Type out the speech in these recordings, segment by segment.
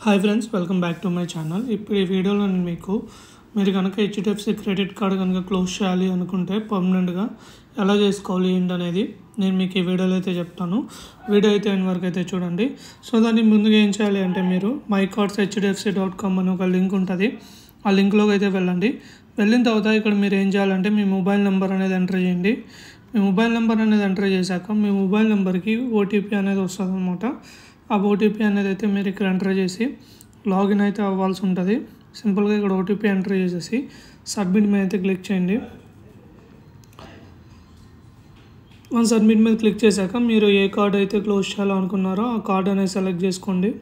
Hi friends, welcome back to my channel. ఇప్పుడు ఈ వీడియోలో నేను మీరు కనుక హెచ్డిఎఫ్సి క్రెడిట్ కార్డు కనుక క్లోజ్ చేయాలి అనుకుంటే పర్మనెంట్గా ఎలా చేసుకోవాలి ఏంటనేది నేను మీకు ఈ వీడియోలో అయితే చెప్తాను. వీడియో అయితే ఎండ్ వరకు అయితే చూడండి. సో దాన్ని ముందుగా ఏం చేయాలి అంటే మీరు mycardshdfc.com అని ఒక లింక్ ఉంటుంది. ఆ లింక్లోకి అయితే వెళ్ళండి. వెళ్ళిన తర్వాత ఇక్కడ మీరు ఏం చేయాలంటే మీ మొబైల్ నెంబర్ అనేది ఎంటర్ చేయండి. మీ మొబైల్ నెంబర్ అనేది ఎంటర్ చేశాక మీ మొబైల్ నెంబర్కి ఓటీపీ అనేది వస్తుంది అనమాట. ఆ ఓటీపీ అనేది అయితే మీరు ఇక్కడ ఎంటర్ చేసి లాగిన్ అయితే అవ్వాల్సి ఉంటుంది. సింపుల్గా ఇక్కడ ఓటీపీ ఎంటర్ చేసేసి సబ్మిట్ మీద అయితే క్లిక్ చేయండి. వన్ సబ్మిట్ మీద క్లిక్ చేశాక మీరు ఏ కార్డ్ అయితే క్లోజ్ చేయాలనుకున్నారో ఆ కార్డ్ అనేది సెలెక్ట్ చేసుకోండి.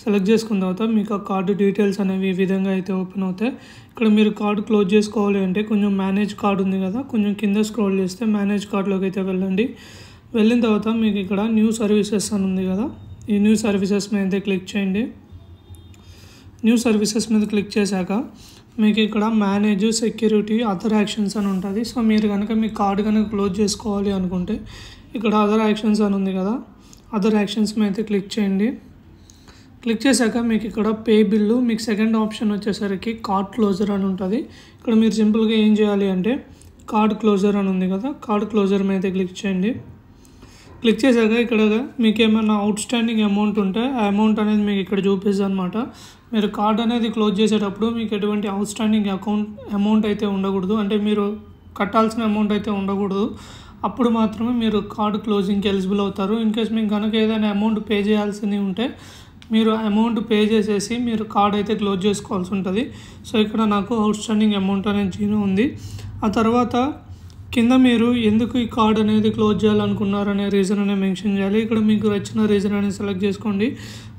సెలెక్ట్ చేసుకున్న తర్వాత మీకు ఆ కార్డు డీటెయిల్స్ అనేవి ఈ విధంగా అయితే ఓపెన్ అవుతాయి. ఇక్కడ మీరు కార్డు క్లోజ్ చేసుకోవాలి అంటే కొంచెం మేనేజ్ కార్డు ఉంది కదా, కొంచెం కింద స్క్రోల్ చేస్తే మేనేజ్ కార్డులోకి అయితే వెళ్ళండి. వెళ్ళిన తర్వాత మీకు ఇక్కడ న్యూ సర్వీసెస్ అని ఉంది కదా, ఈ న్యూ సర్వీసెస్ మీద అయితే క్లిక్ చేయండి. న్యూ సర్వీసెస్ మీద క్లిక్ చేశాక మీకు ఇక్కడ మేనేజ్ సెక్యూరిటీ అదర్ యాక్షన్స్ అని ఉంటుంది. సో మీరు కనుక మీ కార్డు కనుక క్లోజ్ చేసుకోవాలి అనుకుంటే ఇక్కడ అదర్ యాక్షన్స్ అని ఉంది కదా, అదర్ యాక్షన్స్ మీద అయితే క్లిక్ చేయండి. క్లిక్ చేశాక మీకు ఇక్కడ పే బిల్లు, మీకు సెకండ్ ఆప్షన్ వచ్చేసరికి కార్డ్ క్లోజర్ అని ఉంటుంది. ఇక్కడ మీరు సింపుల్గా ఏం చేయాలి అంటే కార్డ్ క్లోజర్ అని ఉంది కదా, కార్డ్ క్లోజర్ మీద అయితే క్లిక్ చేయండి. క్లిక్ చేశాక ఇక్కడ మీకు ఏమైనా అవుట్ స్టాండింగ్ అమౌంట్ ఉంటే ఆ అమౌంట్ అనేది మీకు ఇక్కడ చూపిస్తుంది అనమాట. మీరు కార్డ్ అనేది క్లోజ్ చేసేటప్పుడు మీకు ఎటువంటి అవుట్ స్టాండింగ్ అమౌంట్ అయితే ఉండకూడదు, అంటే మీరు కట్టాల్సిన అమౌంట్ అయితే ఉండకూడదు. అప్పుడు మాత్రమే మీరు కార్డు క్లోజింగ్కి ఎలిజిబుల్ అవుతారు. ఇన్ కేస్ మీకు కనుక ఏదైనా అమౌంట్ పే చేయాల్సి ఉంటే మీరు అమౌంట్ పే చేసేసి మీరు కార్డ్ అయితే క్లోజ్ చేసుకోవాల్సి ఉంటుంది. సో ఇక్కడ నాకు అవుట్ స్టాండింగ్ అమౌంట్ అనేది 0 ఉంది. ఆ తర్వాత కింద మీరు ఎందుకు ఈ కార్డ్ అనేది క్లోజ్ చేయాలనుకున్నారు అనే రీజన్ అనేది మెన్షన్ చేయాలి. ఇక్కడ మీకు వచ్చిన రీజన్ అనేది సెలెక్ట్ చేసుకోండి.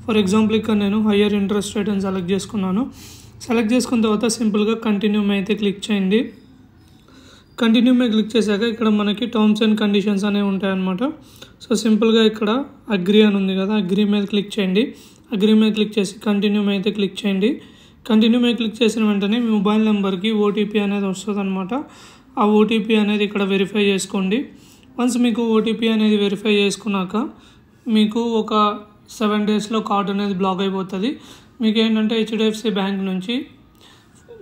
ఫర్ ఎగ్జాంపుల్ ఇక్కడ నేను హయ్యర్ ఇంట్రెస్ట్ రేట్ అని సెలెక్ట్ చేసుకున్నాను. సెలెక్ట్ చేసుకున్న తర్వాత సింపుల్గా కంటిన్యూ మీద అయితే క్లిక్ చేయండి. కంటిన్యూ మీద క్లిక్ చేశాక ఇక్కడ మనకి టర్మ్స్ అండ్ కండిషన్స్ అనేవి ఉంటాయన్నమాట. సో సింపుల్గా ఇక్కడ అగ్రీ అని ఉంది కదా, అగ్రీ మీద క్లిక్ చేయండి. అగ్రీ మీద క్లిక్ చేసి కంటిన్యూ మీద అయితే క్లిక్ చేయండి. కంటిన్యూ మీద క్లిక్ చేసిన వెంటనే మీ మొబైల్ నెంబర్కి ఓటీపీ అనేది వస్తుంది అనమాట. ఆ ఓటీపీ అనేది ఇక్కడ వెరిఫై చేసుకోండి. వన్స్ మీకు ఓటీపీ అనేది వెరిఫై చేసుకున్నాక మీకు ఒక 7 డేస్లో కార్డ్ అనేది బ్లాక్ అయిపోతుంది. మీకు ఏంటంటే హెచ్డిఎఫ్సి బ్యాంక్ నుంచి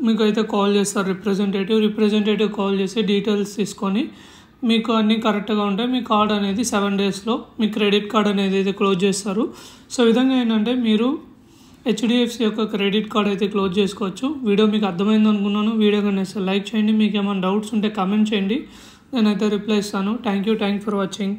మీకు అయితే కాల్ చేస్తారు రిప్రజెంటేటివ్ కాల్ చేసి డీటెయిల్స్ తీసుకొని మీకు అన్నీ కరెక్ట్గా ఉంటే మీ కార్డ్ అనేది 7 డేస్లో మీ క్రెడిట్ కార్డ్ అనేది అయితే క్లోజ్ చేస్తారు. సో ఈ విధంగా ఏంటంటే మీరు హెచ్డిఎఫ్సి యొక్క క్రెడిట్ కార్డ్ అయితే క్లోజ్ చేసుకోవచ్చు. వీడియో మీకు అర్థమైంది అనుకున్నాను. వీడియో కన్నా లైక్ చేయండి. మీకు ఏమైనా డౌట్స్ ఉంటే కామెంట్ చేయండి, నేనైతే రిప్లై ఇస్తాను. Thank you for watching.